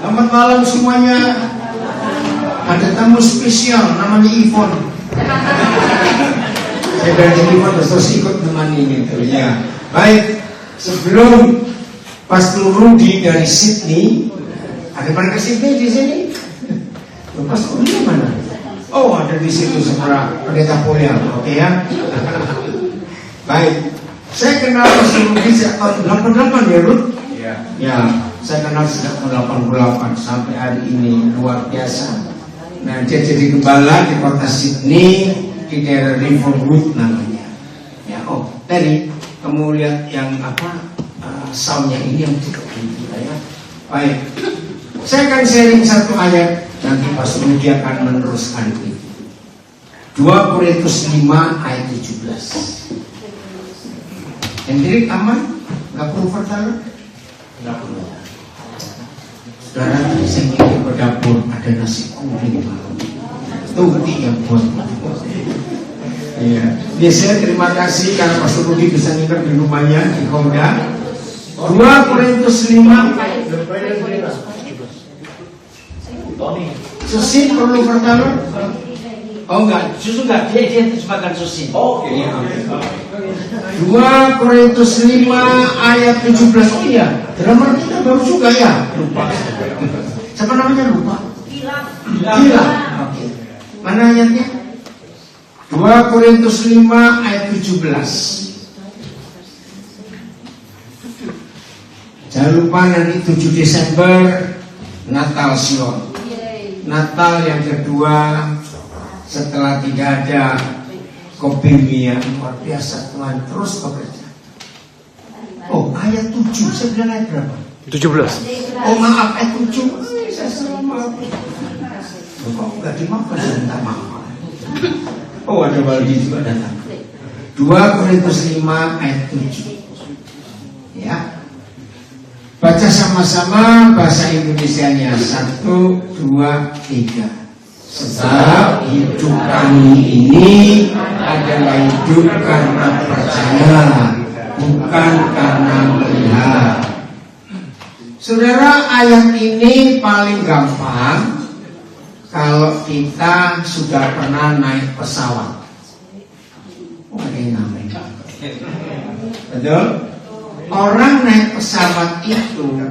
Selamat malam semuanya. Ada tamu spesial namanya Ivon. Saya dari Ivon terus ikut menemani gitu ya. Baik, sebelum Pastor Rudi dari Sydney, ada mana ke Sydney di sini? Pastor Rudi mana? Oh, ada di situ sebelah pendeta Poya. Oke ya. Baik, saya kenal Pastor Rudi sejak tahun 88 ya, Rud? Ya, saya kenal sejak tahun 88 sampai hari ini, luar biasa. Nah, dia jadi gembala di kota Sydney di daerah Riverwood namanya. Ya, oh, tadi kamu lihat yang soundnya ini yang cukup tinggi ya. Baik, saya akan sharing satu ayat, nanti Pastor Rudi akan meneruskan itu. 2 Korintus 5 ayat 17. Hendrik aman? Gak perlu vertaler? Gak perlu. Saudara, saya ingin ke dapur ada nasi kuning Tuti yang buat. Iya. Biasanya terima kasih karena Pastor Rudi bisa nginep di rumahnya di Honda. 2 Korintus 5. Susi perlu vertaler? Oh enggak, susu enggak, dia terjemahkan susi. Oh, oke. 2 Korintus 5 ayat 17. Oh iya, drummer kita baru juga ya. Lupa. Siapa namanya lupa? Gila. Oke. Mana ayatnya? 2 Korintus 5 ayat 17. Jangan lupa nanti 7 Desember Natal Sion. Natal yang kedua setelah tidak ada Kopimia, luar biasa Tuhan terus bekerja. Oh, ayat 7, saya bilang ayat berapa? 17. Oh maaf, ayat 7. Saya salah maaf. Kok nggak dimaafkan? Saya minta maaf. Oh, ada Waldi juga datang. 2 Korintus 5 ayat 7. Ya. Baca sama-sama bahasa Indonesianya. 1, 2, 3. Sebab hidup kami ini adalah hidup karena percaya, bukan karena melihat. Saudara, ayat ini paling gampang kalau kita sudah pernah naik pesawat. Oh, ada yang namanya. Betul? Orang naik pesawat itu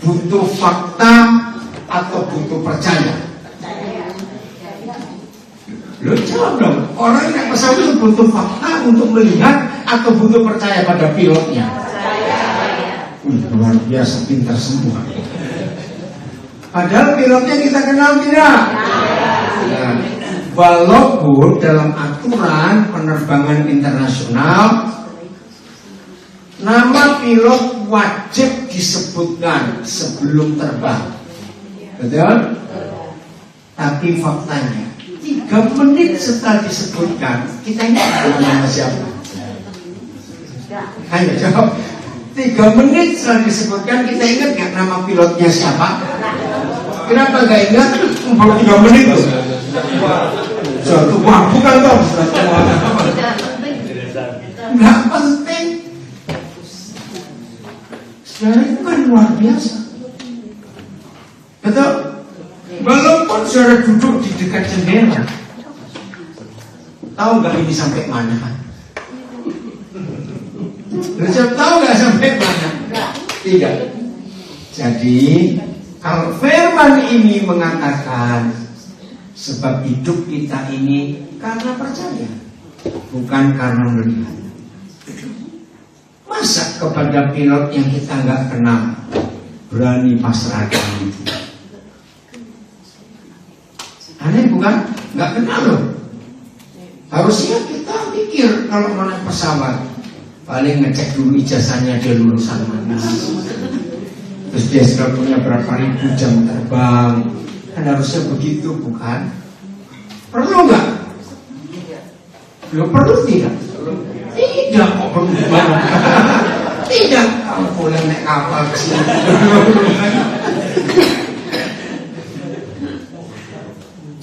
butuh fakta atau butuh percaya? Lo jawab dong. Orang naik pesawat itu butuh fakta untuk melihat atau butuh percaya pada pilotnya? Luar biasa pintar semua. Padahal pilotnya kita kenal tidak? Nah, walaupun dalam aturan penerbangan internasional nama pilot wajib disebutkan sebelum terbang. Betul? Tapi faktanya 3 menit setelah disebutkan kita ingat nama siapa? Ayo jawab. 3 menit setelah disebutkan kita ingat nggak nama pilotnya siapa? Kenapa nggak ingat? Baru 3 menit tuh. Satu bukan dong. Nggak penting. Saudara itu kan luar biasa. Betul? Walaupun saudara duduk di dekat jendela, tahu nggak ini sampai mana? Sudah tahu nggak sampai mana? Tidak. Jadi kalau firman ini mengatakan sebab hidup kita ini karena percaya, bukan karena melihat. Masa kepada pilot yang kita nggak kenal berani pasrahkan itu? Aneh bukan? Nggak kenal loh. Harusnya kita pikir kalau mau naik pesawat paling ngecek dulu ijazahnya dia lulusan mana, terus dia sudah punya berapa ribu jam terbang. Kan harusnya begitu bukan? Perlu nggak? Belum perlu tidak? Tidak kok perlu gimana? Tidak. Kalau boleh naik kapal ke sini.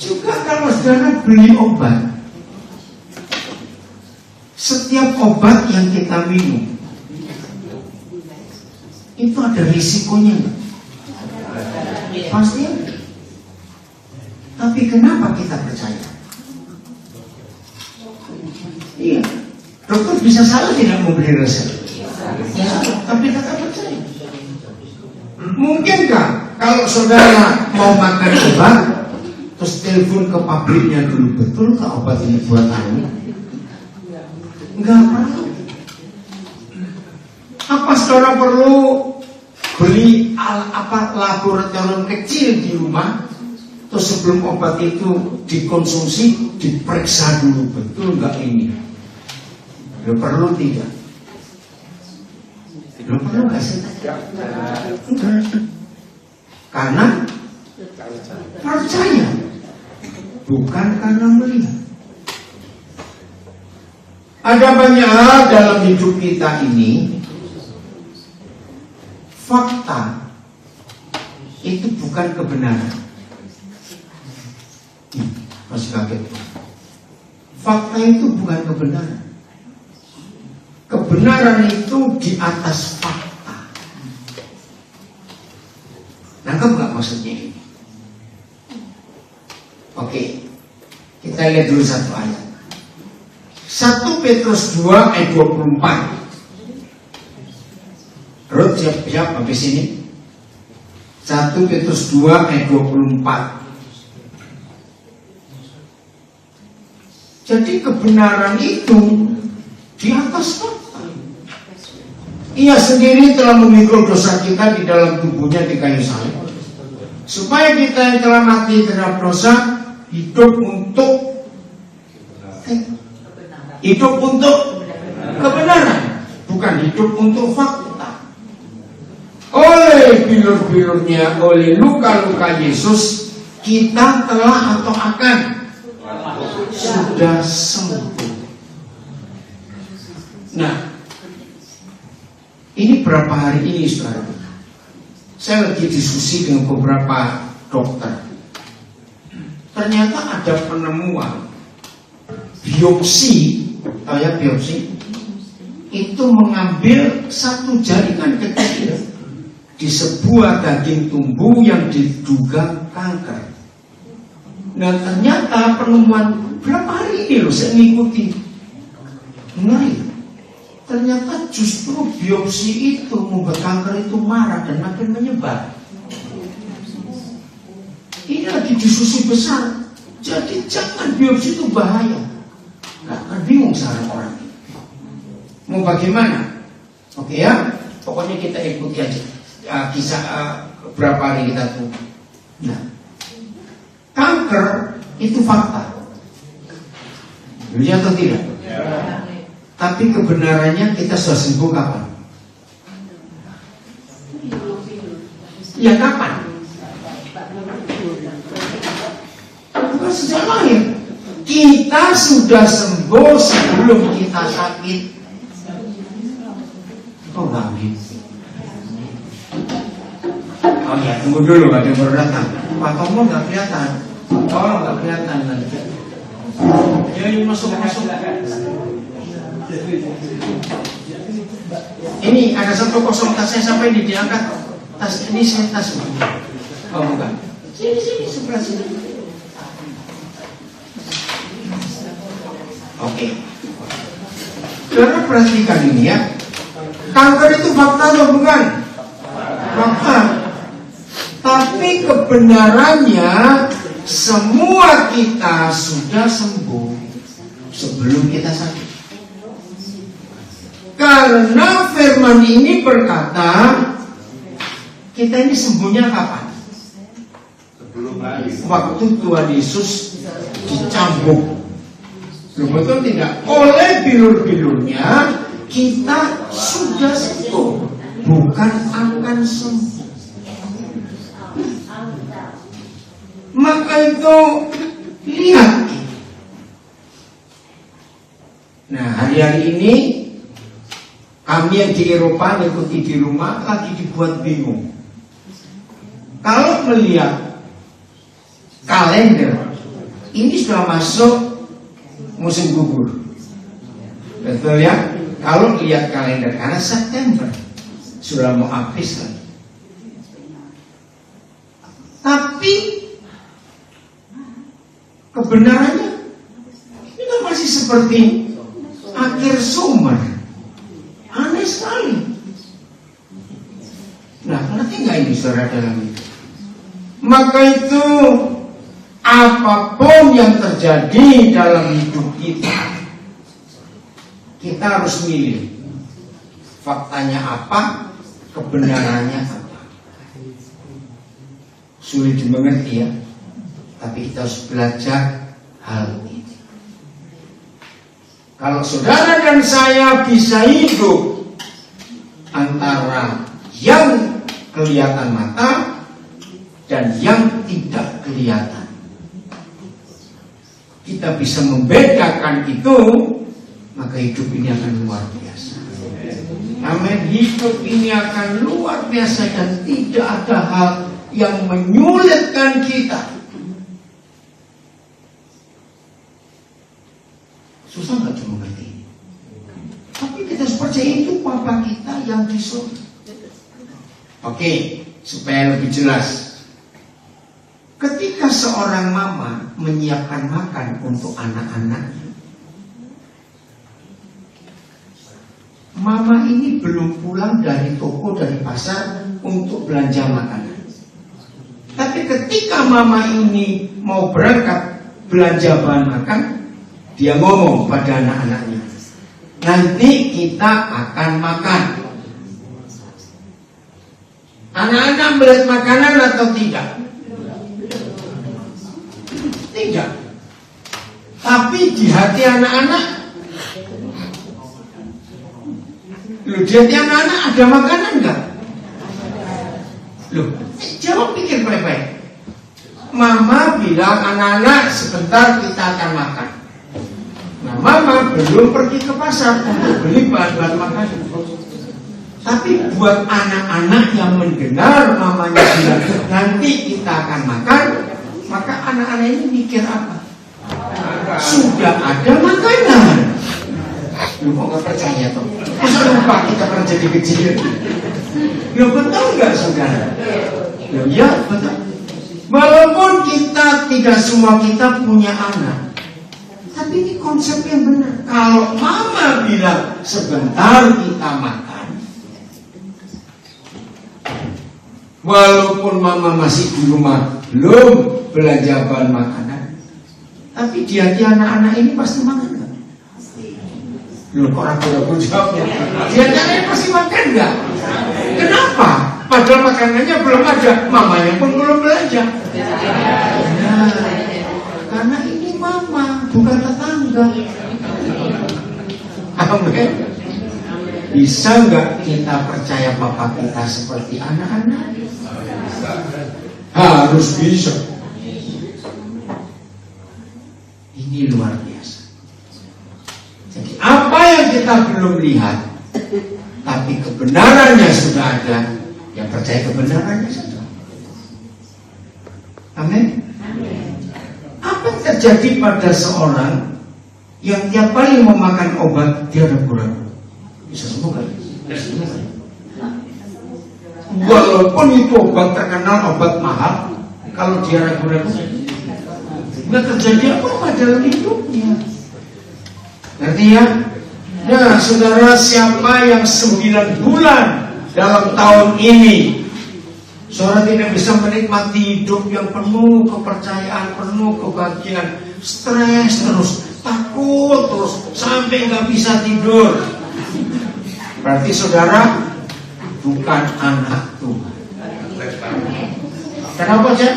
Juga kalau saudara beli obat, setiap obat yang kita minum itu ada risikonya nggak? Pasti ada. Tapi kenapa kita percaya? Iya, dokter bisa salah tidak memberi resep. Ya, tapi tetap percaya. Mungkinkah kalau saudara mau makan obat, terus telepon ke pabriknya dulu, betul kah obat ini buat anu? Enggak perlu. Apa saudara perlu beli laboratorium kecil di rumah, terus sebelum obat itu dikonsumsi diperiksa dulu betul nggak ini? Lo perlu tidak? Lo perlu nggak sih? Karena percaya, bukan karena melihat. Ada banyak hal dalam hidup kita ini, fakta itu bukan kebenaran. Masih kaget. Fakta itu bukan kebenaran. Kebenaran itu di atas fakta. Nangkep nggak maksudnya ini? Oke, kita lihat dulu satu ayat. 1 Petrus 2 ayat 24. Ruth siap-siap habis ini. 1 Petrus 2 ayat 24. Jadi kebenaran itu di atas fakta. Ia sendiri telah memikul dosa kita di dalam tubuhnya di kayu salib, supaya kita yang telah mati terhadap dosa hidup untuk kebenaran, bukan hidup untuk fakta. Oleh bilur-bilurnya, oleh luka-luka Yesus, kita telah atau akan sudah sembuh. Nah, ini berapa hari ini saudara, saya lagi diskusi dengan beberapa dokter. Ternyata ada penemuan biopsi, tahu ya biopsi? Itu mengambil satu jaringan kecil di sebuah daging tumbuh yang diduga kanker. Nah ternyata penemuan berapa hari ini loh saya ngikuti, ngeri. Ternyata justru biopsi itu membuat kanker itu marah dan makin menyebar. Ini lagi diskusi besar. Jadi jangan, biopsi itu bahaya. Gak bingung sekarang orang. Mau bagaimana? Oke ya, pokoknya kita ikuti aja kisah berapa hari kita tunggu. Nah, kanker itu fakta. Iya atau tidak? Ya. Tapi kebenarannya kita sudah sembuh kapan? Ya kapan? Bukan sejak lahir. Kita sudah sembuh sebelum kita sakit. Oh nggak gitu. Oh ya, tunggu dulu, ada yang baru datang. Pak Tomo nggak kelihatan. Oh nggak kelihatan nanti. Ya ini masuk. Ini ada satu kosong tas saya sampai diangkat. Tas ini saya tas. Oh bukan. Sini sebelah sini. Oke. Karena perhatikan ini ya. Kanker itu fakta atau bukan? Fakta. Tapi kebenarannya semua kita sudah sembuh sebelum kita sakit. Karena firman ini berkata, kita ini sembuhnya kapan? Waktu Tuhan Yesus dicambuk. Betul tidak? Oleh bilur-bilurnya kita sudah sembuh, bukan akan sembuh. Maka itu lihat. Nah hari-hari ini kami yang di Eropa mengikuti di rumah lagi dibuat bingung. Kalau melihat kalender, ini sudah masuk musim gugur. Betul ya? Kalau lihat kalender, karena September sudah mau habis lagi. tapi kebenarannya ini kan masih seperti akhir sumber. Aneh sekali. Nah, ngerti nggak ini saudara dalam itu? Maka itu apapun yang terjadi dalam hidup kita, kita harus milih faktanya apa, kebenarannya apa. Sulit dimengerti ya, tapi kita harus belajar hal ini. Kalau saudara dan saya bisa hidup antara yang kelihatan mata dan yang tidak kelihatan, kita bisa membedakan itu, maka hidup ini akan luar biasa. Amin. Hidup ini akan luar biasa dan tidak ada hal yang menyulitkan kita. Susah nggak cuma ngerti ini? Tapi kita harus percaya itu Bapa kita yang di surga. Oke, supaya lebih jelas. Ketika seorang mama menyiapkan makan untuk anak-anaknya, mama ini belum pulang dari toko, dari pasar untuk belanja makanan. Tapi ketika mama ini mau berangkat belanja bahan makan, dia ngomong pada anak-anaknya, nanti kita akan makan. Anak-anak melihat makanan atau tidak? Tidak. Tapi di hati anak-anak, di hati anak-anak ada makanan enggak? Loh, jawab, pikir baik-baik. Mama bilang anak-anak sebentar kita akan makan. Nah, mama belum pergi ke pasar untuk beli bahan-bahan makanan. Tapi buat anak-anak yang mendengar mamanya bilang nanti kita akan makan, maka anak-anak ini mikir apa? Sudah ada makanan. Lu kok gak percaya toh? Masa lupa kita pernah jadi kecil? Ya betul gak saudara? Ya betul. Walaupun kita tidak semua kita punya anak, tapi ini konsep yang benar. Kalau mama bilang sebentar kita makan, walaupun mama masih di rumah belum belanja bahan makanan, tapi di hati anak-anak ini pasti makan nggak? Loh, kok ragu-ragu jawabnya? Di hati anak ini pasti makan nggak? Kenapa? Padahal makanannya belum ada, mamanya pun belum belanja. Nah, karena ini mama, bukan tetangga. Amin. Bisa nggak kita percaya Bapak kita seperti anak-anak? Harus bisa. Ini luar biasa. Jadi apa yang kita belum lihat, tapi kebenarannya sudah ada, yang percaya kebenarannya sudah. Amin. Apa yang terjadi pada seorang yang tiap kali mau makan obat dia ragu-ragu? Bisa sembuh kan? Walaupun itu obat terkenal, obat mahal, kalau dia ragu-ragu, nggak terjadi apa-apa dalam hidupnya. Ngerti ya? Nah, saudara, siapa yang 9 bulan dalam tahun ini saudara tidak bisa menikmati hidup yang penuh kepercayaan, penuh kebahagiaan, stres terus, takut terus, sampai nggak bisa tidur, berarti saudara bukan anak Tuhan. Kenapa, Cak?